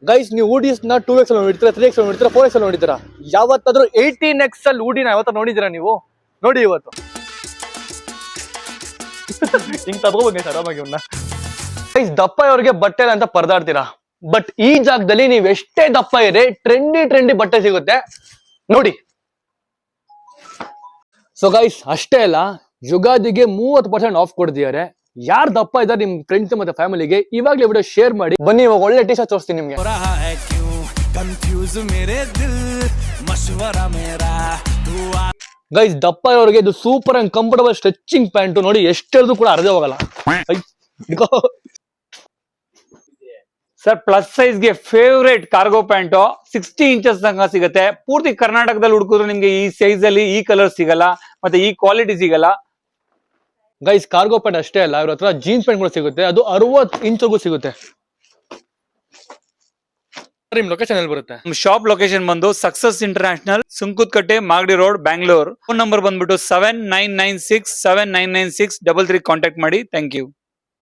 Guys ನೀವು ಹೂಡೀಸ್ ನ 2X ನೋಡಿರ್ತೀರಾ, 3X ನೋಡಿರ್ತೀರಾ, 4X ನೋಡಿದ್ದೀರಾ. ಯಾವತ್ತಾದ್ರೂ 18X ಅಲ್ಲಿ ಹೂಡಿನ ಯಾವತ್ತ ನೋಡಿದ್ದೀರಾ ನೀವು? ನೋಡಿ ಇವತ್ತು ಹಿಂಗ್ ತಗೋಬೋದು ಆರಾಮಾಗಿ ಅವನ್ನ. ಗೈಸ್ ದಪ್ಪ ಇವ್ರಿಗೆ ಬಟ್ಟೆ ಅಂತ ಪರದಾಡ್ತೀರಾ, ಬಟ್ ಈ ಜಾಗದಲ್ಲಿ ನೀವ್ ಎಷ್ಟೇ ದಪ್ಪ ಇರಿ ಟ್ರೆಂಡಿ ಬಟ್ಟೆ ಸಿಗುತ್ತೆ ನೋಡಿ. ಸೊ ಗೈಸ್ ಅಷ್ಟೇ ಅಲ್ಲ, ಯುಗಾದಿಗೆ 30% ಆಫ್ ಕೊಡ್ತಿದ್ದಾರೆ. ಯಾರು ದಪ್ಪ ಇದ್ದಾರೆ ನಿಮ್ ಫ್ರೆಂಡ್ಸ್ ಮತ್ತೆ ಫ್ಯಾಮಿಲಿಗೆ ಇವಾಗಲೇ ವಿಡಿಯೋ ಶೇರ್ ಮಾಡಿ. ಬನ್ನಿ ಇವಾಗ ಒಳ್ಳೆ ಟಿ ಶರ್ಟ್ ತೋರಿಸ್ತೀನಿ ನಿಮ್ಗೆ. ಗೈಸ್ ದಪ್ಪ ಇರೋರಿಗೆ ಇದು super and comfortable stretching pant ನೋಡಿ, ಎಷ್ಟೆಲ್ಲೂ ಕೂಡ ಅರ್ಧ ಹೋಗಲ್ಲ ಸರ್. ಪ್ಲಸ್ ಸೈಜ್ ಗೆ ಫೇವರೇಟ್ ಕಾರ್ಗೋ ಪ್ಯಾಂಟ್ 60 ಇಂಚಸ್ ತನಕ ಸಿಗುತ್ತೆ. ಪೂರ್ತಿ ಕರ್ನಾಟಕದಲ್ಲಿ ಹುಡುಕಿದ್ರು ನಿಮ್ಗೆ ಈ ಸೈಜ್ ಅಲ್ಲಿ ಈ ಕಲರ್ ಸಿಗಲ್ಲ, ಮತ್ತೆ ಈ ಕ್ವಾಲಿಟಿ ಸಿಗಲ್ಲ. ಗೈಸ್ ಕಾರ್ಗೋ ಪ್ಯಾಂಟ್ ಅಷ್ಟೇ ಅಲ್ಲ, ಇವ್ರ ಹತ್ರ ಜೀನ್ಸ್ ಪ್ಯಾಂಟ್ ಕೂಡ ಸಿಗುತ್ತೆ, ಅದು 60 ಇಂಚ್ಗೂ ಸಿಗುತ್ತೆ. ನಿಮ್ ಲೊಕೇಶನ್ ಎಲ್ಲಿ ಬರುತ್ತೆ? ಶಾಪ್ ಲೊಕೇಶನ್ ಬಂದು success international, Sunkadakatte, Magadi road, Bangalore. Phone number ಬಂದ್ಬಿಟ್ಟು 7996799633. ಕಾಂಟ್ಯಾಕ್ಟ್ ಮಾಡಿ. Thank you.